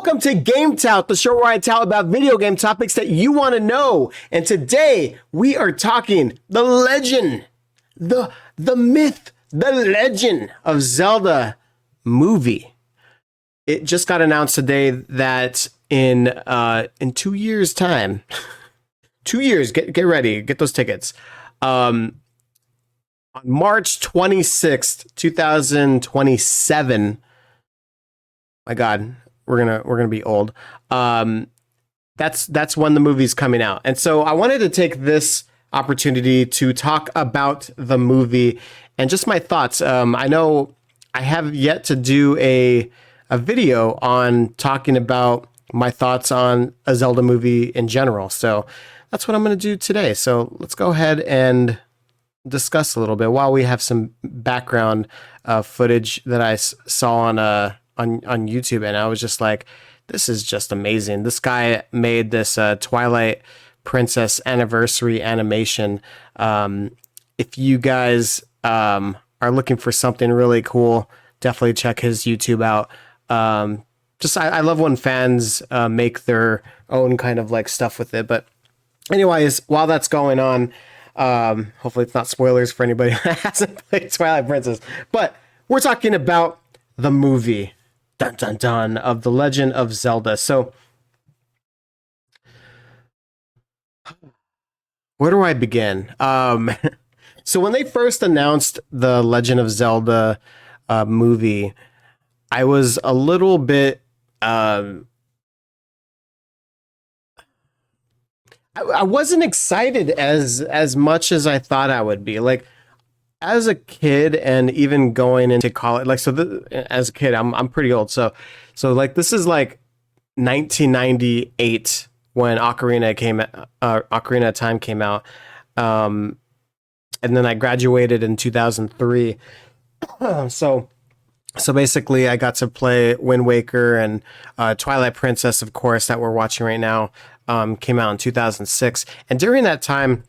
Welcome to GameTout, the show where I tell about video game topics that you want to know. And today we are talking the legend, the myth, the legend of Zelda movie. It just got announced today that in 2 years' time, 2 years, get ready, get those tickets. On March 26th, 2027. My God, we're gonna be old. That's when the movie's coming out. And so I wanted to take this opportunity to talk about the movie and just my thoughts. I know I have yet to do a video on talking about my thoughts on a Zelda movie in general. So that's what I'm going to do today. So let's go ahead and discuss a little bit while we have some background footage that I saw on YouTube, and I was just like, this is just amazing. This guy made this Twilight Princess anniversary animation. If you guys are looking for something really cool, definitely check his YouTube out. I love when fans make their own kind of like stuff with it. But anyways, while that's going on, hopefully it's not spoilers for anybody that hasn't played Twilight Princess, but we're talking about the movie, dun dun dun, of The Legend of Zelda. So where do I begin? So when they first announced the Legend of Zelda movie, I was a little bit I wasn't excited as much as I thought I would be. Like, as a kid and even going into college, like, as a kid, I'm pretty old. So like, this is like 1998 when Ocarina of Time came out. And then I graduated in 2003. So basically I got to play Wind Waker, and Twilight Princess, of course, that we're watching right now, came out in 2006. And during that time,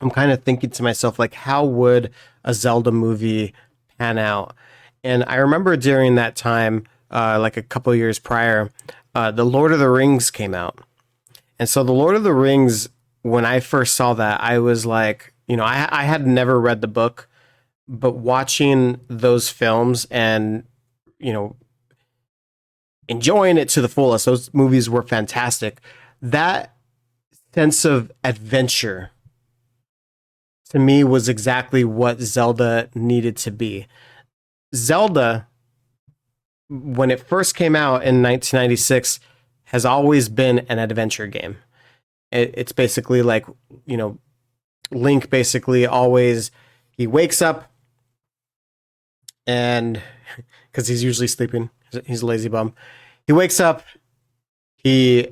I'm kind of thinking to myself, like, how would a Zelda movie pan out? And I remember during that time, like a couple of years prior, the Lord of the Rings came out. And so the Lord of the Rings, when I first saw that, I was like, I had never read the book, but watching those films and, enjoying it to the fullest, those movies were fantastic. That sense of adventure, to me, was exactly what Zelda needed to be. Zelda, when it first came out in 1996, has always been an adventure game. It's basically like, Link basically always, he wakes up, and because he's usually sleeping, he's a lazy bum. He wakes up, he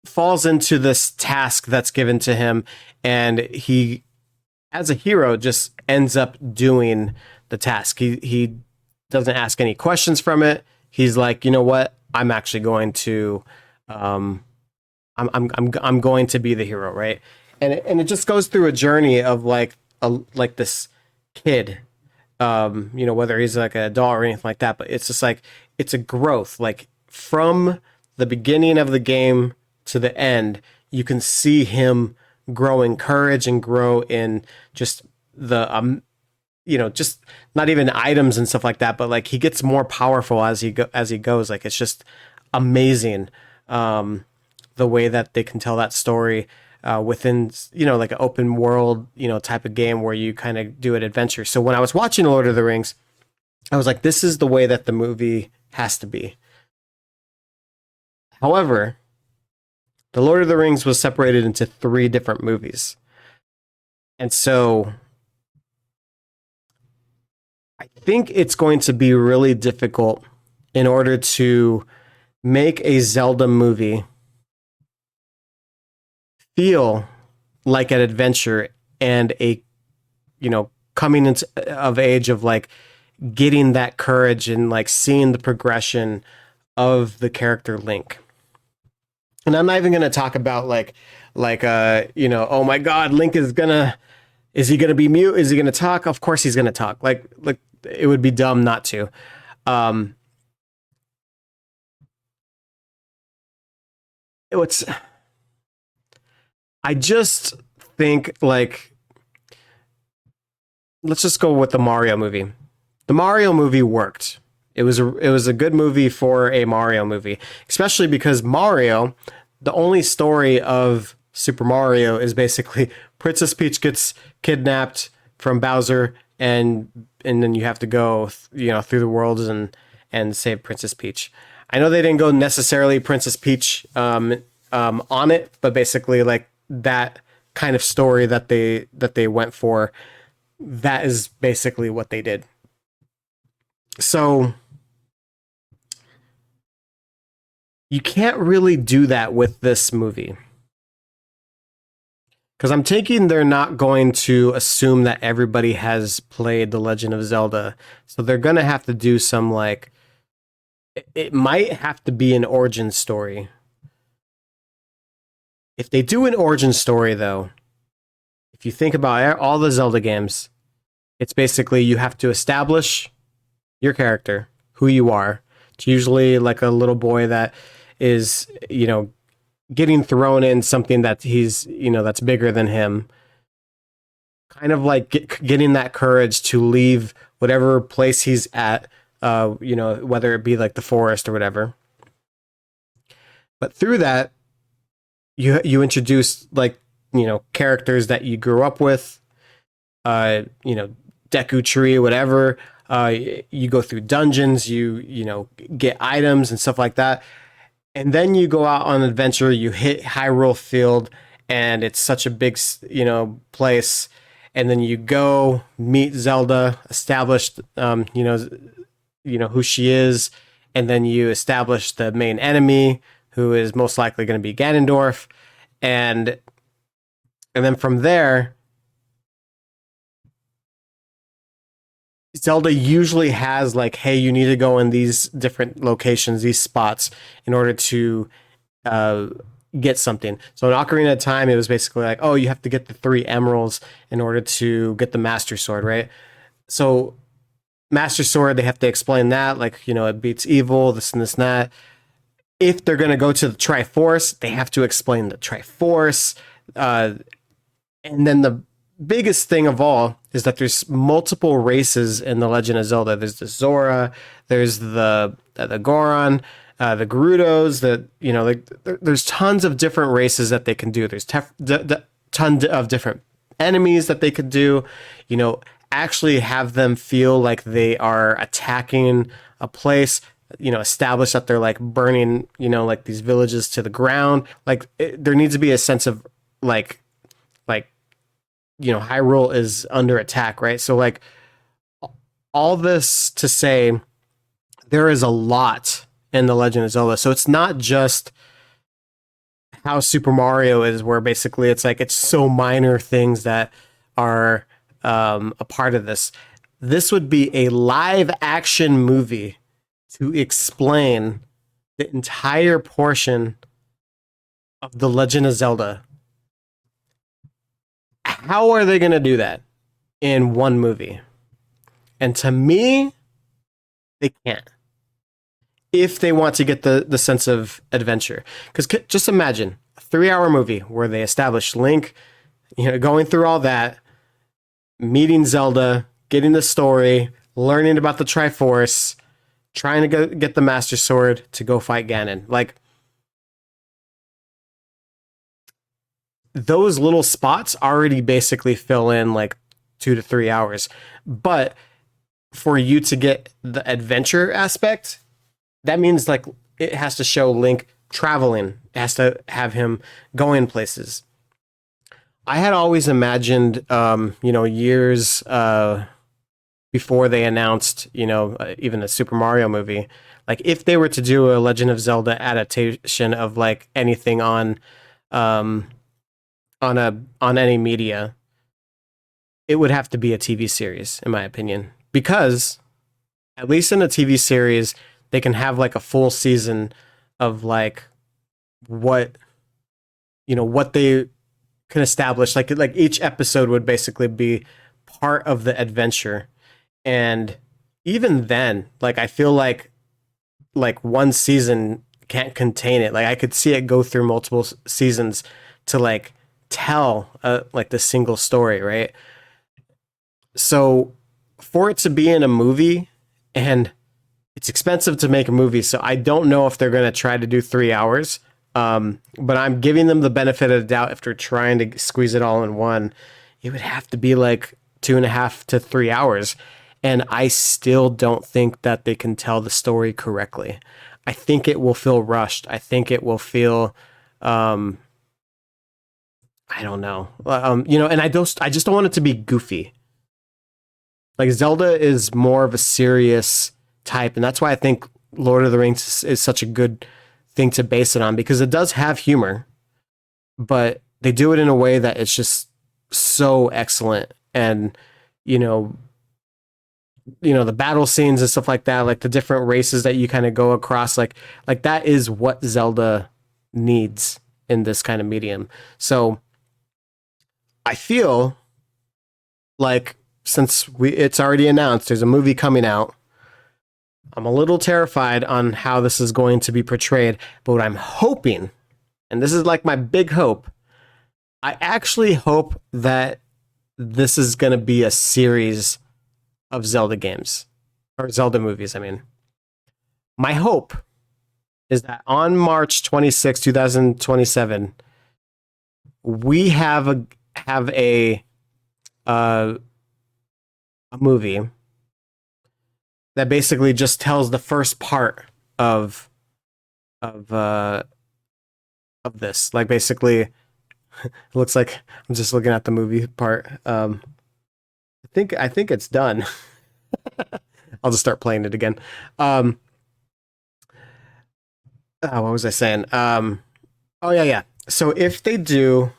falls into this task that's given to him, and he, as a hero, just ends up doing the task. He doesn't ask any questions from it. He's like, you know what? I'm actually going to, I'm going to be the hero, right? And it just goes through a journey of like this kid, whether he's like an adult or anything like that, but it's just like, it's a growth. Like, from the beginning of the game to the end, you can see him grow in courage and grow in just the just not even items and stuff like that, but like, he gets more powerful as he goes. Like, it's just amazing the way that they can tell that story within like an open world type of game where you kind of do an adventure. So when I was watching Lord of the Rings, I was like, this is the way that the movie has to be. However, the Lord of the Rings was separated into 3 different movies. And so I think it's going to be really difficult in order to make a Zelda movie feel like an adventure and a, coming into of age of like getting that courage and like seeing the progression of the character Link. And I'm not even going to talk about oh my God, Link is he going to be mute? Is he going to talk? Of course he's going to talk. Like it would be dumb not to. It's I just think like let's just go with the Mario movie. The Mario movie worked. It was a good movie for a Mario movie, especially because Mario, the only story of Super Mario is basically Princess Peach gets kidnapped from Bowser, and then you have to go through the worlds and save Princess Peach. I know they didn't go necessarily Princess Peach on it, but basically like that kind of story that they went for, that is basically what they did. So you can't really do that with this movie. Because I'm taking they're not going to assume that everybody has played The Legend of Zelda. So they're going to have to do some like, it might have to be an origin story. If they do an origin story, though, if you think about all the Zelda games, it's basically you have to establish your character, who you are. It's usually like a little boy that is, getting thrown in something that that's bigger than him. Kind of like getting that courage to leave whatever place he's at, whether it be like the forest or whatever. But through that, you introduce like characters that you grew up with, Deku Tree, whatever. You go through dungeons, get items and stuff like that, and then you go out on an adventure. You hit Hyrule Field, and it's such a big, place. And then you go meet Zelda, establish, who she is, and then you establish the main enemy, who is most likely going to be Ganondorf, and then from there, Zelda usually has like, hey, you need to go in these different locations, these spots, in order to uh, get something. So in Ocarina of Time, it was basically like, oh, you have to get the 3 emeralds in order to get the Master Sword, right? So Master Sword, they have to explain that, like, it beats evil, this and this and that. If they're going to go to the Triforce, they have to explain the Triforce. And then the biggest thing of all is that there's multiple races in the Legend of Zelda. There's the Zora, there's the Goron, the Gerudos. There's tons of different races that they can do. There's tons of different enemies that they could do. Actually have them feel like they are attacking a place. Establish that they're like burning, like these villages to the ground. Like there needs to be a sense of like Hyrule is under attack, right? So like all this to say there is a lot in The Legend of Zelda. So it's not just how Super Mario is, where basically it's like it's so minor things that are a part of this. This would be a live action movie to explain the entire portion of The Legend of Zelda. How are they going to do that in one movie? And to me, they can't. If they want to get the sense of adventure. Because just imagine a 3-hour movie where they establish Link, going through all that, meeting Zelda, getting the story, learning about the Triforce, trying to get the Master Sword to go fight Ganon. Like, those little spots already basically fill in like 2 to 3 hours. But for you to get the adventure aspect, that means like it has to show Link traveling. It has to have him going places. I had always imagined, years before they announced, even a Super Mario movie, like if they were to do a Legend of Zelda adaptation of like anything on any media, it would have to be a TV series, in my opinion, because at least in a TV series, they can have like a full season of like what they can establish. Like each episode would basically be part of the adventure, and even then, like I feel like one season can't contain it. Like I could see it go through multiple seasons to like tell like the single story, right? So for it to be in a movie, and it's expensive to make a movie, so I don't know if they're going to try to do 3 hours. But I'm giving them the benefit of the doubt. If they're trying to squeeze it all in one, it would have to be like 2.5 to 3 hours. And I still don't think that they can tell the story correctly. I think it will feel rushed. I think it will feel, I don't know, and I just don't want it to be goofy. Like Zelda is more of a serious type, and that's why I think Lord of the Rings is such a good thing to base it on, because it does have humor, but they do it in a way that it's just so excellent. And you know, the battle scenes and stuff like that, like the different races that you kind of go across, like that is what Zelda needs in this kind of medium. So I feel like since it's already announced there's a movie coming out, I'm a little terrified on how this is going to be portrayed. But what I'm hoping, and this is like my big hope, I actually hope that this is going to be a series of Zelda games, or Zelda movies, I mean. My hope is that on March 26, 2027, we have a movie that basically just tells the first part of this. Like basically, it looks like I'm just looking at the movie part. I think it's done. I'll just start playing it again. What was I saying? Oh yeah. So if they do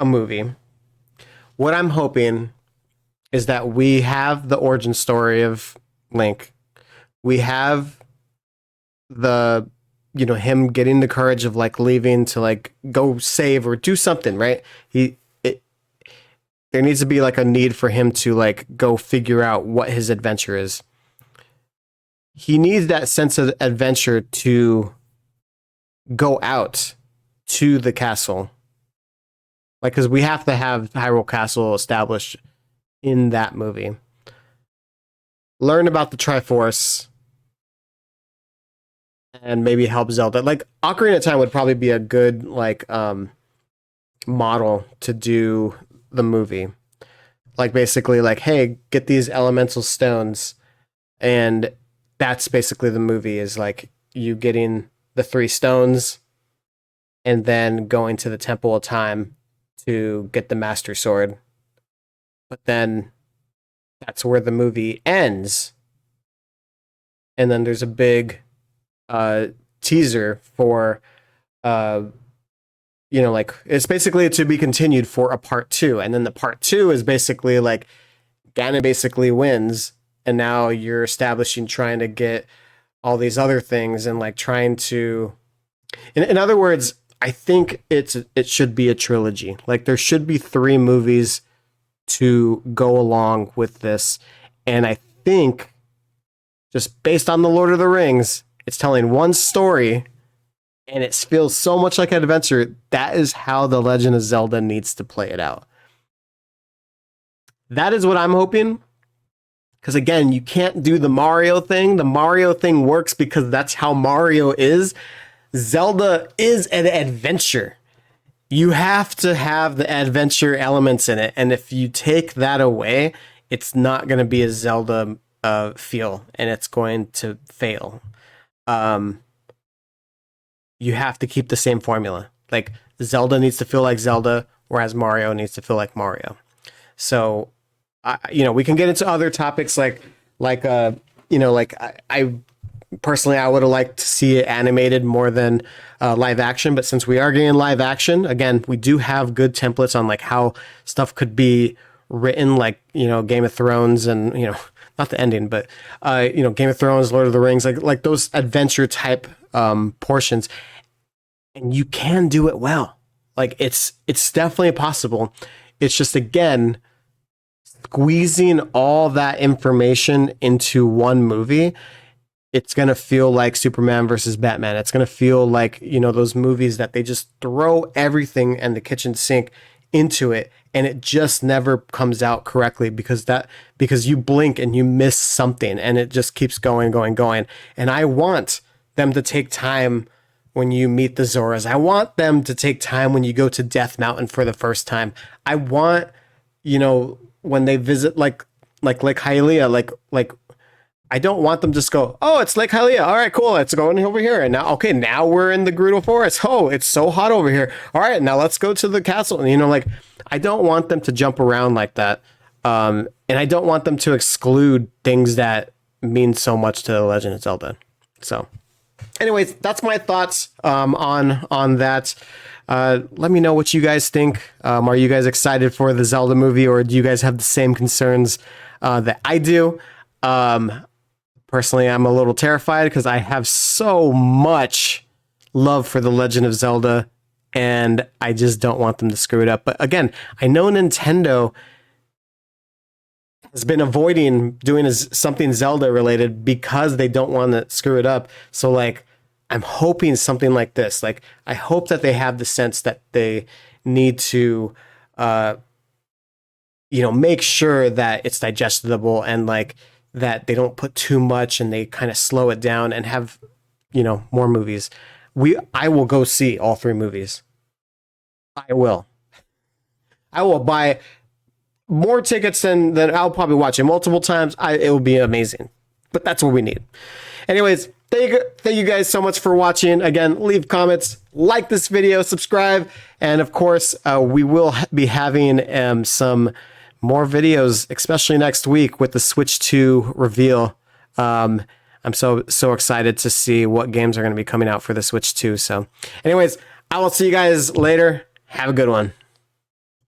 a movie, what I'm hoping is that we have the origin story of Link. We have the him getting the courage of like leaving to like go save or do something, right? There needs to be like a need for him to like go figure out what his adventure is. He needs that sense of adventure to go out to the castle. Like, because we have to have Hyrule Castle established in that movie. Learn about the Triforce and maybe help Zelda. Like Ocarina of Time would probably be a good like model to do the movie. Like basically like, hey, get these elemental stones, and that's basically the movie, is like you getting the 3 stones and then going to the Temple of Time to get the Master Sword. But then that's where the movie ends. And then there's a big teaser for like it's basically to be continued for a part 2. And then the part 2 is basically like Ganon basically wins, and now you're establishing trying to get all these other things and like trying to in other words, I think it should be a trilogy. Like there should be 3 movies to go along with this. And I think just based on the Lord of the Rings, it's telling one story and it feels so much like an adventure. That is how the Legend of Zelda needs to play it out. That is what I'm hoping. Because again, you can't do the Mario thing. The Mario thing works because that's how Mario is. Zelda is an adventure. You have to have the adventure elements in it. And if you take that away, it's not going to be a Zelda feel, and it's going to fail. You have to keep the same formula. Like Zelda needs to feel like Zelda, whereas Mario needs to feel like Mario. So, we can get into other topics I personally, I would have liked to see it animated more than live action. But since we are getting live action, again, we do have good templates on like how stuff could be written, like, Game of Thrones and, not the ending, but, Game of Thrones, Lord of the Rings, like those adventure type portions. And you can do it well. Like it's definitely possible. It's just, again, squeezing all that information into one movie it's going to feel like Superman versus Batman. It's going to feel like, those movies that they just throw everything and the kitchen sink into it, and it just never comes out correctly because you blink and you miss something, and it just keeps going, going, going. And I want them to take time when you meet the Zoras. I want them to take time when you go to Death Mountain for the first time. I want, when they visit like Lake Hylia, like I don't want them just go, oh, it's Lake Hylia. All right, cool. Let's go in over here. And now we're in the Gerudo Forest. Oh, it's so hot over here. All right, now let's go to the castle. And, I don't want them to jump around like that. And I don't want them to exclude things that mean so much to The Legend of Zelda. So, anyways, that's my thoughts on that. Let me know what you guys think. Are you guys excited for the Zelda movie, or do you guys have the same concerns that I do? Personally, I'm a little terrified because I have so much love for The Legend of Zelda, and I just don't want them to screw it up. But again, I know Nintendo has been avoiding doing something Zelda related because they don't want to screw it up. So I'm hoping something like this. I hope that they have the sense that they need to make sure that it's digestible, and that they don't put too much and they kind of slow it down and have, more movies. I will go see all 3 movies. I will buy more tickets than I'll probably watch it multiple times. It will be amazing, but that's what we need. Anyways, thank you guys so much for watching. Again, leave comments, like this video, subscribe, and of course, we will be having some more videos, especially next week with the Switch 2 reveal. I'm so excited to see what games are going to be coming out for the Switch 2. So anyways, I will see you guys later. Have a good one.